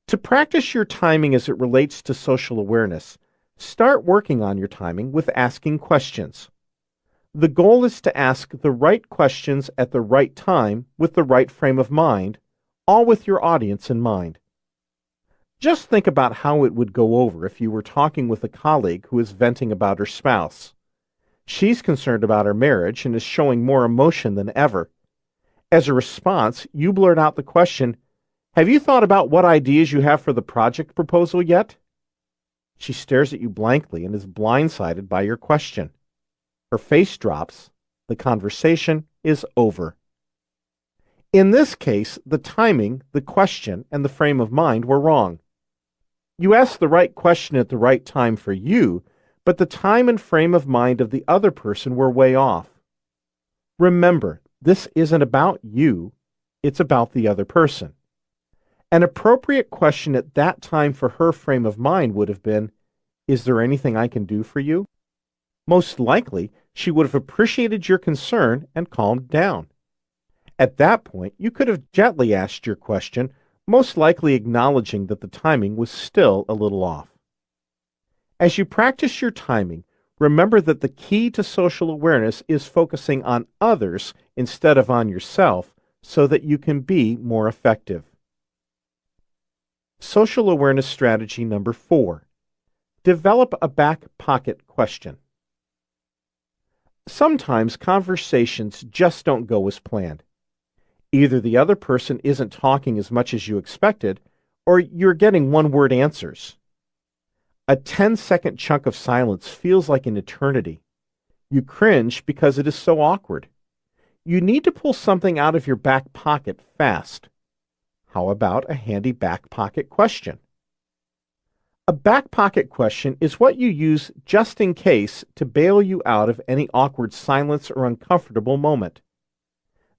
To practice your timing as it relates to social awareness, start working on your timing with asking questions. The goal is to ask the right questions at the right time with the right frame of mind, all with your audience in mind. Just think about how it would go over if you were talking with a colleague who is venting about her spouse. She's concerned about her marriage and is showing more emotion than ever. As a response, you blurt out the question, "Have you thought about what ideas you have for the project proposal yet?" She stares at you blankly and is blindsided by your question. Her face drops. The conversation is over. In this case, the timing, the question, and the frame of mind were wrong. You asked the right question at the right time for you, but the time and frame of mind of the other person were way off. Remember, this isn't about you, it's about the other person. An appropriate question at that time for her frame of mind would have been, "Is there anything I can do for you?" Most likely, she would have appreciated your concern and calmed down. At that point, you could have gently asked your question, most likely acknowledging that the timing was still a little off. As you practice your timing, remember that the key to social awareness is focusing on others instead of on yourself so that you can be more effective. Social awareness strategy number 4. Develop a back pocket question. Sometimes conversations just don't go as planned. Either the other person isn't talking as much as you expected, or you're getting one-word answers. A 10-second chunk of silence feels like an eternity. You cringe because it is so awkward. You need to pull something out of your back pocket fast. How about a handy back pocket question? A back pocket question is what you use just in case to bail you out of any awkward silence or uncomfortable moment.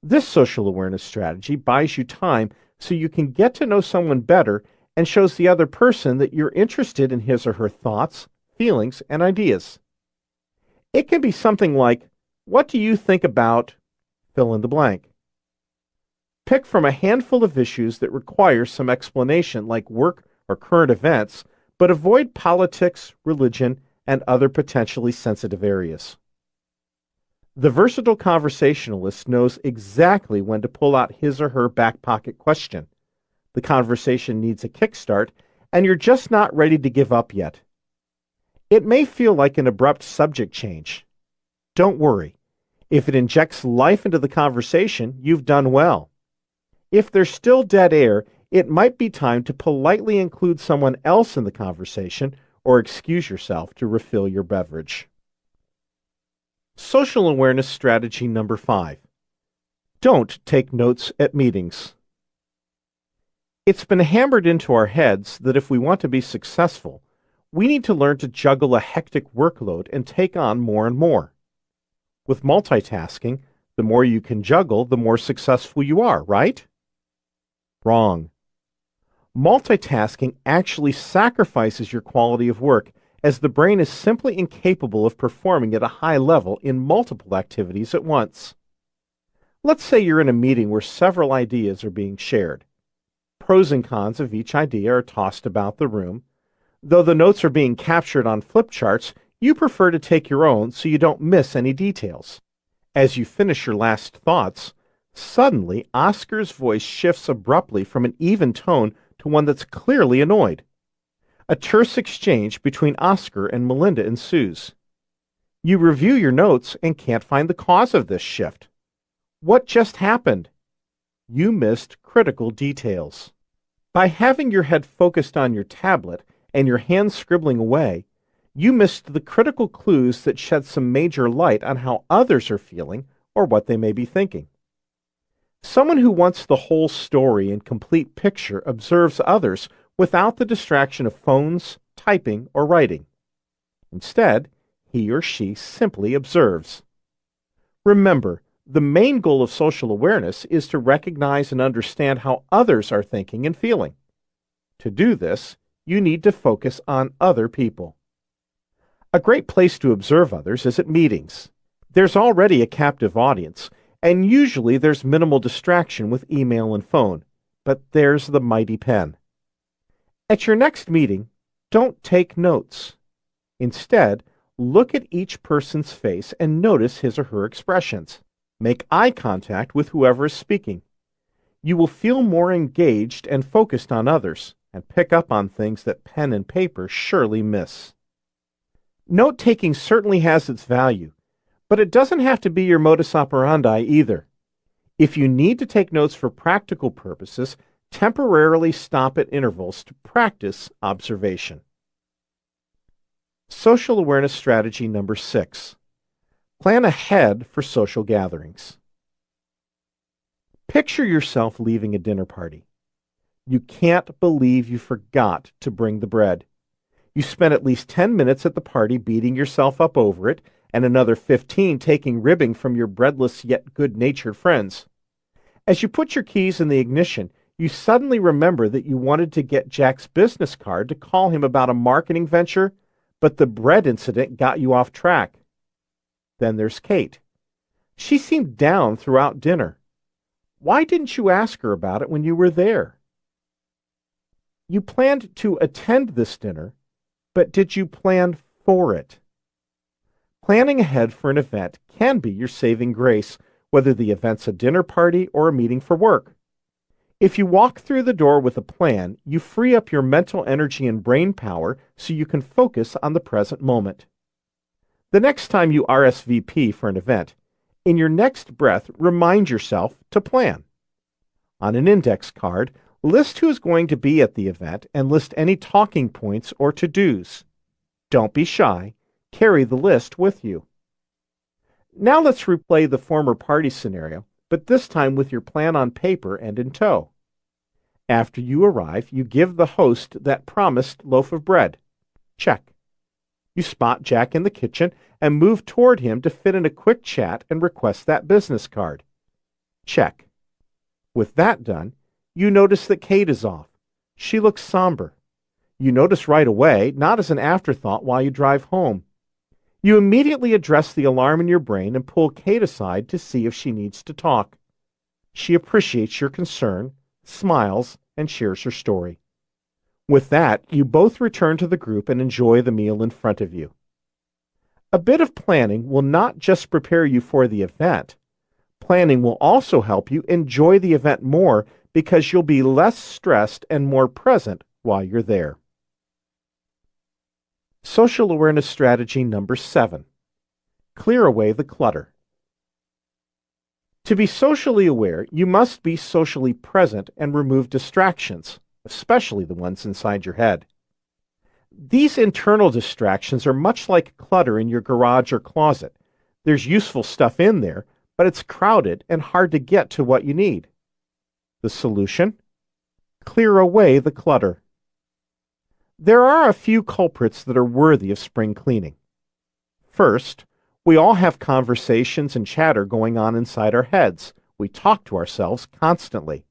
This social awareness strategy buys you time so you can get to know someone better and shows the other person that you're interested in his or her thoughts, feelings, and ideas. It can be something like, "What do you think about fill in the blank?" Pick from a handful of issues that require some explanation like work or current events, but avoid politics, religion, and other potentially sensitive areas. The versatile conversationalist knows exactly when to pull out his or her back pocket question. The conversation needs a kickstart, and you're just not ready to give up yet. It may feel like an abrupt subject change. Don't worry. If it injects life into the conversation, you've done well. If there's still dead air, it might be time to politely include someone else in the conversation or excuse yourself to refill your beverage. Social awareness strategy number 5. Don't take notes at meetings. It's been hammered into our heads that if we want to be successful, we need to learn to juggle a hectic workload and take on more and more. With multitasking, the more you can juggle, the more successful you are, right? Wrong. Multitasking actually sacrifices your quality of work as the brain is simply incapable of performing at a high level in multiple activities at once. Let's say you're in a meeting where several ideas are being shared. Pros and cons of each idea are tossed about the room. Though the notes are being captured on flip charts, you prefer to take your own so you don't miss any details. As you finish your last thoughts, suddenly Oscar's voice shifts abruptly from an even tone to one that's clearly annoyed. A terse exchange between Oscar and Melinda ensues. You review your notes and can't find the cause of this shift. What just happened? You missed critical details. By having your head focused on your tablet and your hands scribbling away, you missed the critical clues that shed some major light on how others are feeling or what they may be thinking. Someone who wants the whole story and complete picture observes others without the distraction of phones, typing, or writing. Instead, he or she simply observes. Remember, the main goal of social awareness is to recognize and understand how others are thinking and feeling. To do this, you need to focus on other people. A great place to observe others is at meetings. There's already a captive audience, and usually there's minimal distraction with email and phone, but there's the mighty pen. At your next meeting, don't take notes. Instead, look at each person's face and notice his or her expressions. Make eye contact with whoever is speaking. You will feel more engaged and focused on others and pick up on things that pen and paper surely miss. Note-taking certainly has its value, but it doesn't have to be your modus operandi either. If you need to take notes for practical purposes, temporarily stop at intervals to practice observation. Social awareness strategy number 6. Plan ahead for social gatherings. Picture yourself leaving a dinner party. You can't believe you forgot to bring the bread. You spent at least 10 minutes at the party beating yourself up over it, and another 15 taking ribbing from your breadless yet good-natured friends. As you put your keys in the ignition, you suddenly remember that you wanted to get Jack's business card to call him about a marketing venture, but the bread incident got you off track. Then there's Kate. She seemed down throughout dinner. Why didn't you ask her about it when you were there? You planned to attend this dinner, but did you plan for it? Planning ahead for an event can be your saving grace, whether the event's a dinner party or a meeting for work. If you walk through the door with a plan, you free up your mental energy and brain power so you can focus on the present moment. The next time you RSVP for an event, in your next breath, remind yourself to plan. On an index card, list who is going to be at the event and list any talking points or to-dos. Don't be shy. Carry the list with you. Now let's replay the former party scenario, but this time with your plan on paper and in tow. After you arrive, you give the host that promised loaf of bread. Check. You spot Jack in the kitchen and move toward him to fit in a quick chat and request that business card. Check. With that done, you notice that Kate is off. She looks somber. You notice right away, not as an afterthought while you drive home. You immediately address the alarm in your brain and pull Kate aside to see if she needs to talk. She appreciates your concern, smiles, and shares her story. With that, you both return to the group and enjoy the meal in front of you. A bit of planning will not just prepare you for the event. Planning will also help you enjoy the event more because you'll be less stressed and more present while you're there. Social awareness strategy number 7. Clear away the clutter. To be socially aware, you must be socially present and remove distractions, especially the ones inside your head. These internal distractions are much like clutter in your garage or closet. There's useful stuff in there, but it's crowded and hard to get to what you need. The solution? Clear away the clutter. There are a few culprits that are worthy of spring cleaning. First, we all have conversations and chatter going on inside our heads. We talk to ourselves constantly.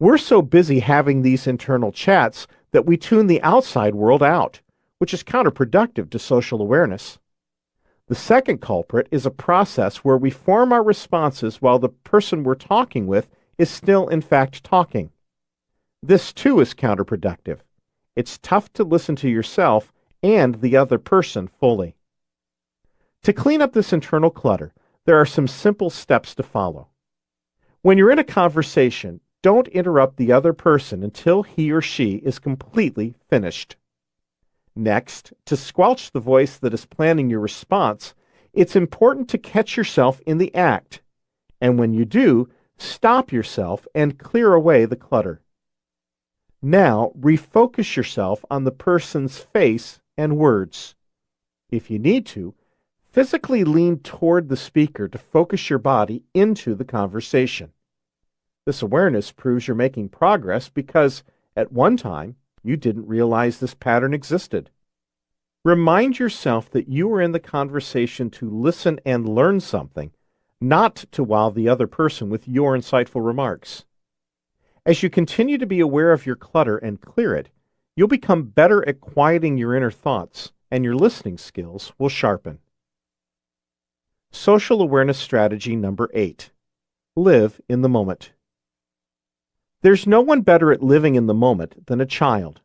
We're so busy having these internal chats that we tune the outside world out, which is counterproductive to social awareness. The second culprit is a process where we form our responses while the person we're talking with is still in fact talking. This too is counterproductive. It's tough to listen to yourself and the other person fully. To clean up this internal clutter, there are some simple steps to follow. When you're in a conversation, don't interrupt the other person until he or she is completely finished. Next, to squelch the voice that is planning your response, it's important to catch yourself in the act. And when you do, stop yourself and clear away the clutter. Now, refocus yourself on the person's face and words. If you need to, physically lean toward the speaker to focus your body into the conversation. This awareness proves you're making progress because, at one time, you didn't realize this pattern existed. Remind yourself that you are in the conversation to listen and learn something, not to wow the other person with your insightful remarks. As you continue to be aware of your clutter and clear it, you'll become better at quieting your inner thoughts, and your listening skills will sharpen. Social awareness strategy number 8. Live in the moment. There's no one better at living in the moment than a child.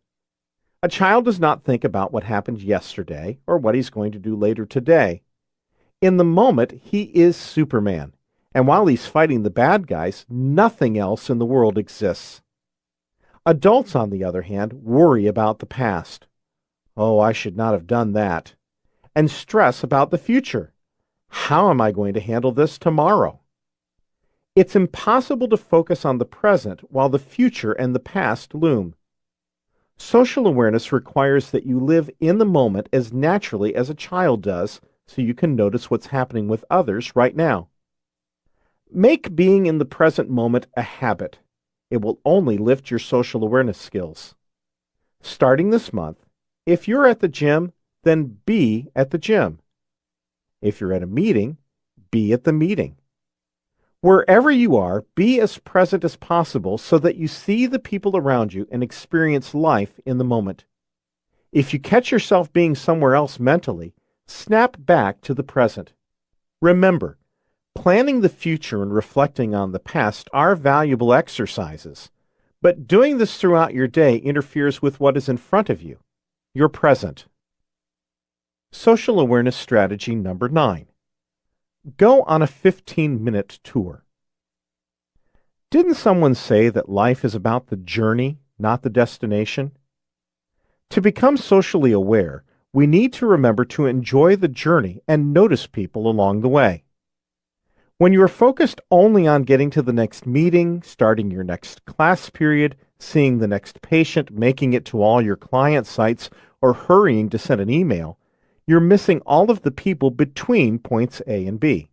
A child does not think about what happened yesterday or what he's going to do later today. In the moment, he is Superman. And while he's fighting the bad guys, nothing else in the world exists. Adults, on the other hand, worry about the past. Oh, I should not have done that. And stress about the future. How am I going to handle this tomorrow? It's impossible to focus on the present while the future and the past loom. Social awareness requires that you live in the moment as naturally as a child does, so you can notice what's happening with others right now. Make being in the present moment a habit. It will only lift your social awareness skills. Starting this month, if you're at the gym, then be at the gym. If you're at a meeting, be at the meeting. Wherever you are, be as present as possible so that you see the people around you and experience life in the moment. If you catch yourself being somewhere else mentally, snap back to the present. Remember, planning the future and reflecting on the past are valuable exercises, but doing this throughout your day interferes with what is in front of you, your present. Social awareness strategy number 9. Go on a 15-minute tour. Didn't someone say that life is about the journey, not the destination? To become socially aware, we need to remember to enjoy the journey and notice people along the way. When you are focused only on getting to the next meeting, starting your next class period, seeing the next patient, making it to all your client sites, or hurrying to send an email, you're missing all of the people between points A and B.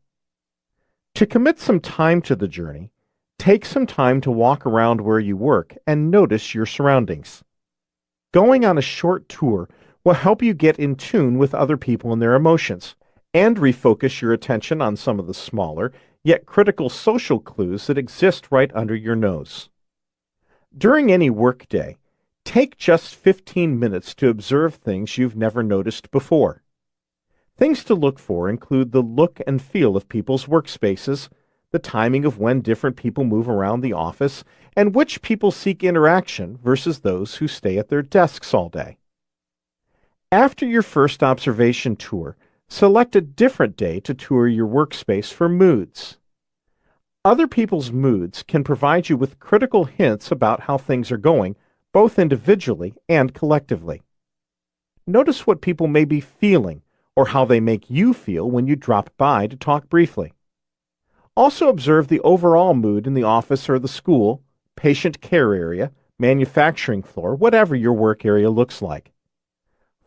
To commit some time to the journey, take some time to walk around where you work and notice your surroundings. Going on a short tour will help you get in tune with other people and their emotions, and refocus your attention on some of the smaller, yet critical social clues that exist right under your nose. During any workday, take just 15 minutes to observe things you've never noticed before. Things to look for include the look and feel of people's workspaces, the timing of when different people move around the office, and which people seek interaction versus those who stay at their desks all day. After your first observation tour, select a different day to tour your workspace for moods. Other people's moods can provide you with critical hints about how things are going, both individually and collectively. Notice what people may be feeling or how they make you feel when you drop by to talk briefly. Also observe the overall mood in the office or the school, patient care area, manufacturing floor, whatever your work area looks like.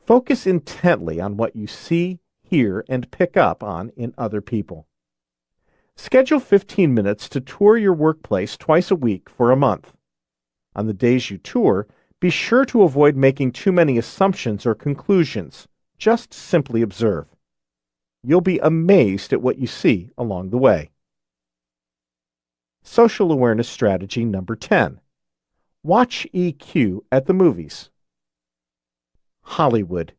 Focus intently on what you see, hear, and pick up on in other people. Schedule 15 minutes to tour your workplace twice a week for a month. On the days you tour, be sure to avoid making too many assumptions or conclusions. Just simply observe. You'll be amazed at what you see along the way. Social awareness strategy number 10. Watch EQ at the movies. Hollywood.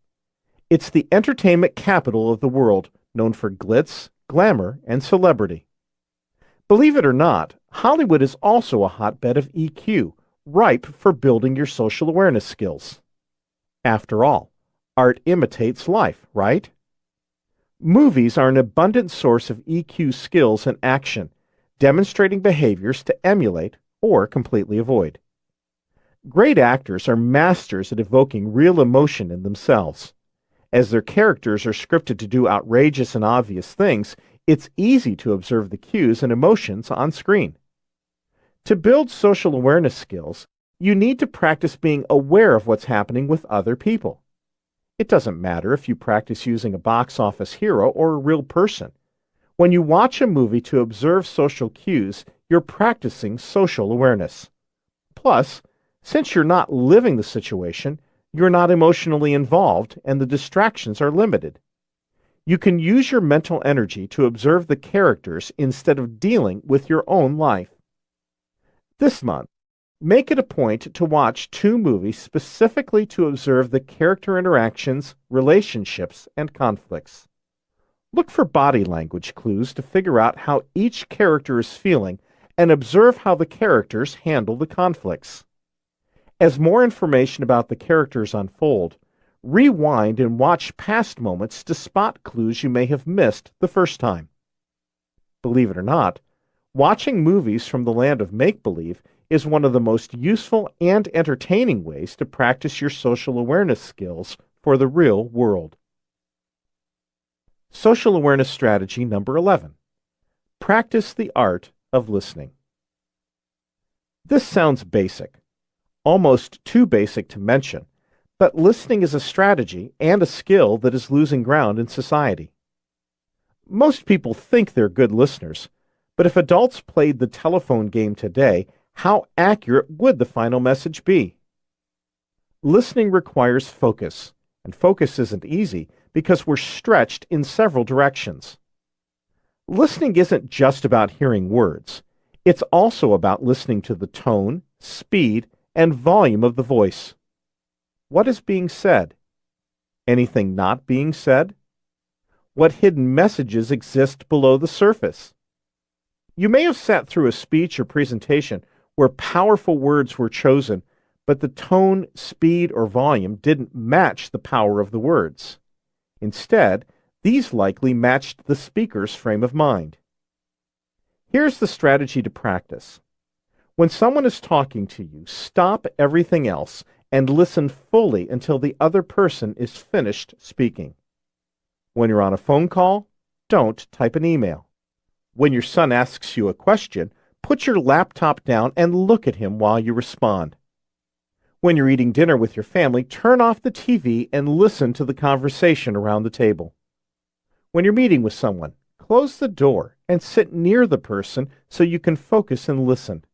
It's the entertainment capital of the world, known for glitz, glamour, and celebrity. Believe it or not, Hollywood is also a hotbed of EQ, ripe for building your social awareness skills. After all, art imitates life, right? Movies are an abundant source of EQ skills and action, demonstrating behaviors to emulate or completely avoid. Great actors are masters at evoking real emotion in themselves. As their characters are scripted to do outrageous and obvious things, it's easy to observe the cues and emotions on screen. To build social awareness skills, you need to practice being aware of what's happening with other people. It doesn't matter if you practice using a box office hero or a real person. When you watch a movie to observe social cues, you're practicing social awareness. Plus, since you're not living the situation, you're not emotionally involved and the distractions are limited. You can use your mental energy to observe the characters instead of dealing with your own life. This month, make it a point to watch 2 movies specifically to observe the character interactions, relationships, and conflicts. Look for body language clues to figure out how each character is feeling and observe how the characters handle the conflicts. As more information about the characters unfold, rewind and watch past moments to spot clues you may have missed the first time. Believe it or not, watching movies from the land of make-believe is one of the most useful and entertaining ways to practice your social awareness skills for the real world. Social awareness strategy number 11. Practice the art of listening. This sounds basic, almost too basic to mention, but listening is a strategy and a skill that is losing ground in society. Most people think they're good listeners, but if adults played the telephone game today, how accurate would the final message be? Listening requires focus, and focus isn't easy because we're stretched in several directions. Listening isn't just about hearing words. It's also about listening to the tone, speed, and volume of the voice. What is being said? Anything not being said? What hidden messages exist below the surface? You may have sat through a speech or presentation where powerful words were chosen, but the tone, speed, or volume didn't match the power of the words. Instead, these likely matched the speaker's frame of mind. Here's the strategy to practice. When someone is talking to you, stop everything else and listen fully until the other person is finished speaking. When you're on a phone call, don't type an email. When your son asks you a question, put your laptop down and look at him while you respond. When you're eating dinner with your family, turn off the TV and listen to the conversation around the table. When you're meeting with someone, close the door and sit near the person so you can focus and listen.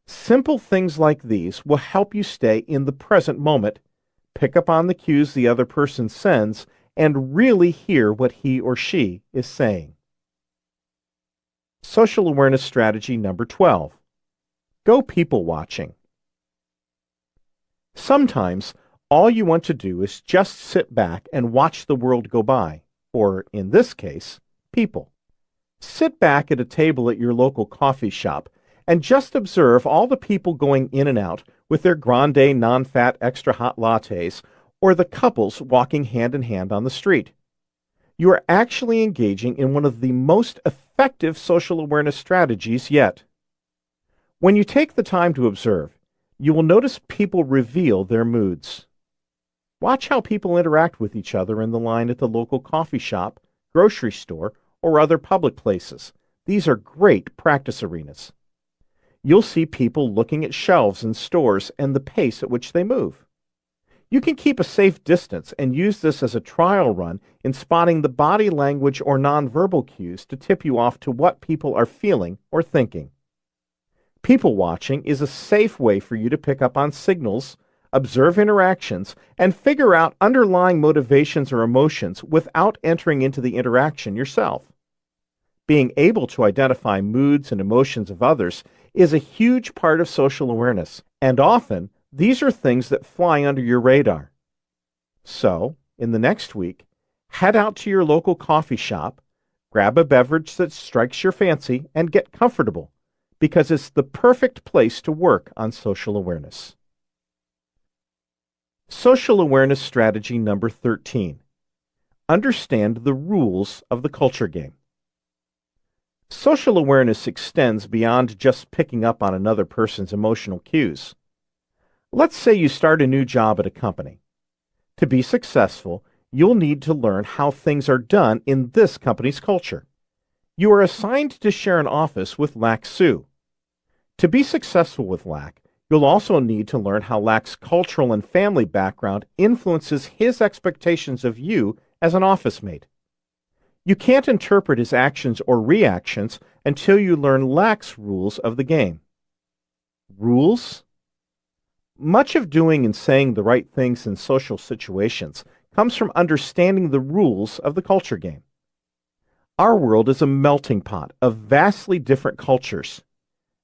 Simple things like these will help you stay in the present moment, pick up on the cues the other person sends, and really hear what he or she is saying. Social awareness strategy number 12. Go people watching. Sometimes all you want to do is just sit back and watch the world go by, or in this case, people. Sit back at a table at your local coffee shop and just observe all the people going in and out with their grande non-fat extra hot lattes, or the couples walking hand in hand on the street. You are actually engaging in one of the most effective social awareness strategies yet. When you take the time to observe, you will notice people reveal their moods. Watch how people interact with each other in the line at the local coffee shop, grocery store, or other public places. These are great practice arenas. You'll see people looking at shelves in stores and the pace at which they move. You can keep a safe distance and use this as a trial run in spotting the body language or nonverbal cues to tip you off to what people are feeling or thinking. People watching is a safe way for you to pick up on signals, observe interactions, and figure out underlying motivations or emotions without entering into the interaction yourself. Being able to identify moods and emotions of others is a huge part of social awareness, and often these are things that fly under your radar. So, in the next week, head out to your local coffee shop, grab a beverage that strikes your fancy, and get comfortable, because it's the perfect place to work on social awareness. Social awareness strategy number 13. Understand the rules of the culture game. Social awareness extends beyond just picking up on another person's emotional cues. Let's say you start a new job at a company. To be successful, you'll need to learn how things are done in this company's culture. You are assigned to share an office with Lac Sue. To be successful with Lac, you'll also need to learn how Lac's cultural and family background influences his expectations of you as an office mate. You can't interpret his actions or reactions until you learn Lac's rules of the game. Rules? Much of doing and saying the right things in social situations comes from understanding the rules of the culture game. Our world is a melting pot of vastly different cultures.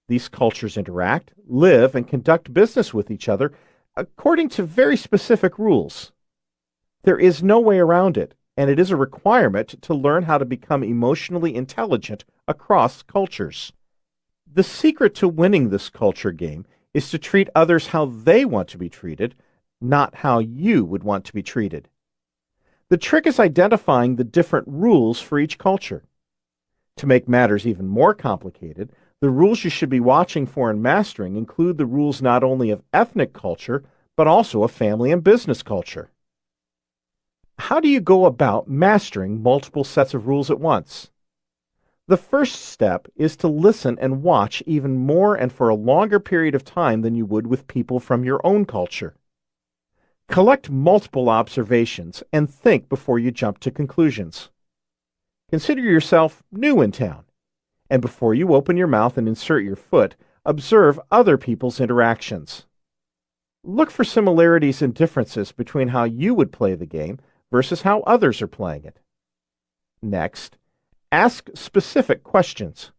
These cultures interact, live, and conduct business with each other according to very specific rules. There is no way around it, and it is a requirement to learn how to become emotionally intelligent across cultures. The secret to winning this culture game is to treat others how they want to be treated, not how you would want to be treated. The trick is identifying the different rules for each culture. To make matters even more complicated, the rules you should be watching for and mastering include the rules not only of ethnic culture, but also of family and business culture. How do you go about mastering multiple sets of rules at once? The first step is to listen and watch even more and for a longer period of time than you would with people from your own culture. Collect multiple observations and think before you jump to conclusions. Consider yourself new in town, and before you open your mouth and insert your foot, observe other people's interactions. Look for similarities and differences between how you would play the game versus how others are playing it. Next, ask specific questions.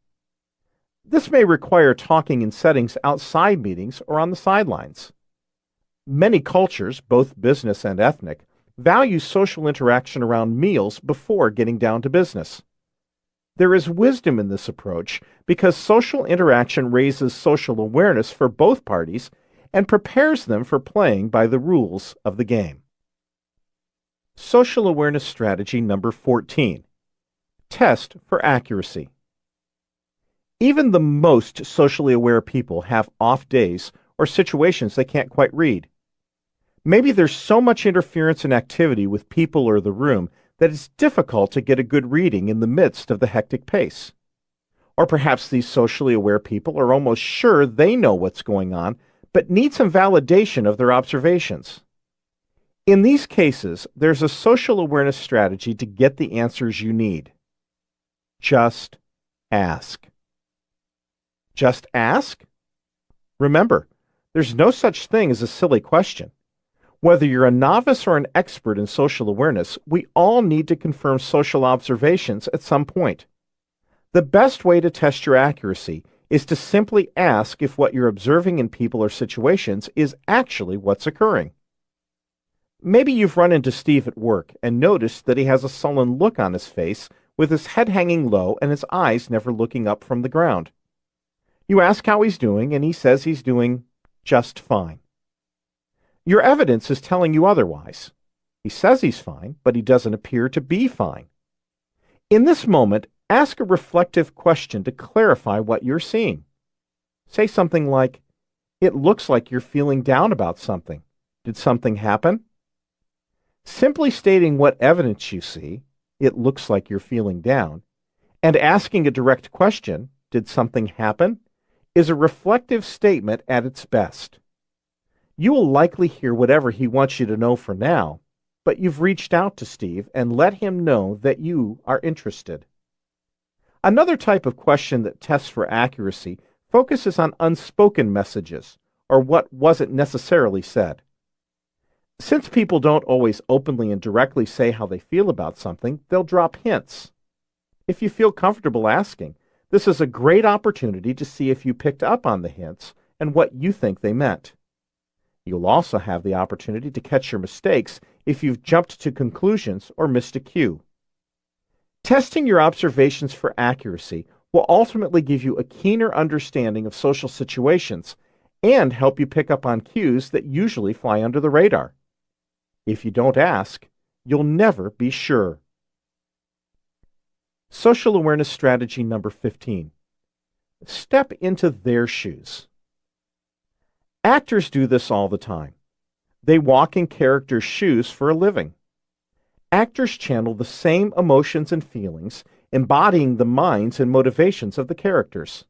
This may require talking in settings outside meetings or on the sidelines. Many cultures, both business and ethnic, value social interaction around meals before getting down to business. There is wisdom in this approach because social interaction raises social awareness for both parties and prepares them for playing by the rules of the game. Social awareness strategy number 14. Test for accuracy. Even the most socially aware people have off days or situations they can't quite read. Maybe there's so much interference and activity with people or the room that it's difficult to get a good reading in the midst of the hectic pace. Or perhaps these socially aware people are almost sure they know what's going on, but need some validation of their observations. In these cases, there's a social awareness strategy to get the answers you need. Just ask. Just ask? Remember, there's no such thing as a silly question. Whether you're a novice or an expert in social awareness, we all need to confirm social observations at some point. The best way to test your accuracy is to simply ask if what you're observing in people or situations is actually what's occurring. Maybe you've run into Steve at work and noticed that he has a sullen look on his face with his head hanging low and his eyes never looking up from the ground. You ask how he's doing, and he says he's doing just fine. Your evidence is telling you otherwise. He says he's fine, but he doesn't appear to be fine. In this moment, ask a reflective question to clarify what you're seeing. Say something like, "It looks like you're feeling down about something. Did something happen?" Simply stating what evidence you see, "It looks like you're feeling down," and asking a direct question, "Did something happen?" is a reflective statement at its best. You will likely hear whatever he wants you to know for now, but you've reached out to Steve and let him know that you are interested. Another type of question that tests for accuracy focuses on unspoken messages, or what wasn't necessarily said. Since people don't always openly and directly say how they feel about something, they'll drop hints. If you feel comfortable asking, this is a great opportunity to see if you picked up on the hints and what you think they meant. You'll also have the opportunity to catch your mistakes if you've jumped to conclusions or missed a cue. Testing your observations for accuracy will ultimately give you a keener understanding of social situations and help you pick up on cues that usually fly under the radar. If you don't ask, you'll never be sure. Social awareness strategy number 15. Step into their shoes. Actors do this all the time. They walk in characters' shoes for a living. Actors channel the same emotions and feelings, embodying the minds and motivations of the characters.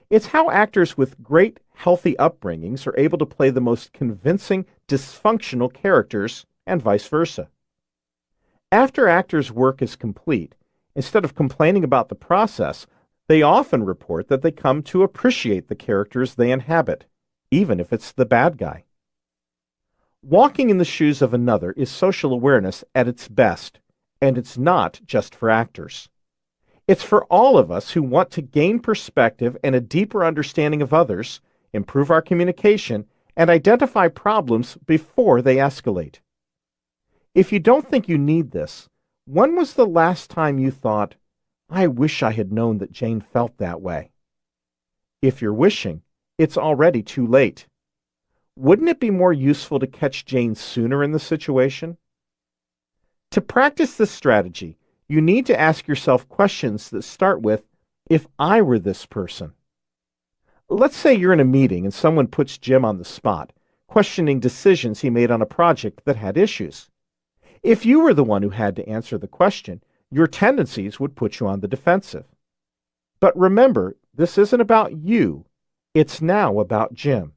It's how actors with great, healthy upbringings are able to play the most convincing, dysfunctional characters, and vice versa. After actors' work is complete, instead of complaining about the process, they often report that they come to appreciate the characters they inhabit, even if it's the bad guy. Walking in the shoes of another is social awareness at its best, and it's not just for actors. It's for all of us who want to gain perspective and a deeper understanding of others, improve our communication, and identify problems before they escalate. If you don't think you need this, when was the last time you thought, "I wish I had known that Jane felt that way"? If you're wishing, it's already too late. Wouldn't it be more useful to catch Jane sooner in the situation? To practice this strategy, you need to ask yourself questions that start with, if I were this person. Let's say you're in a meeting and someone puts Jim on the spot, questioning decisions he made on a project that had issues. If you were the one who had to answer the question, your tendencies would put you on the defensive. But remember, this isn't about you. It's now about Jim.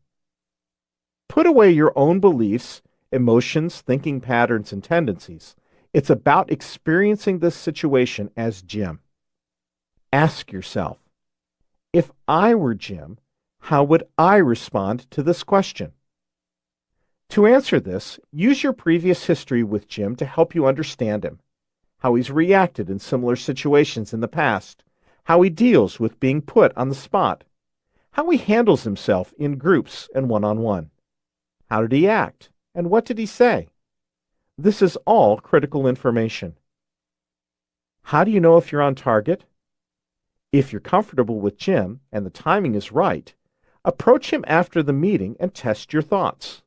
Put away your own beliefs, emotions, thinking patterns, and tendencies. It's about experiencing this situation as Jim. Ask yourself, if I were Jim, how would I respond to this question? To answer this, use your previous history with Jim to help you understand him, how he's reacted in similar situations in the past, how he deals with being put on the spot, how he handles himself in groups and one-on-one. How did he act, and what did he say? This is all critical information. How do you know if you're on target? If you're comfortable with Jim and the timing is right, approach him after the meeting and test your thoughts.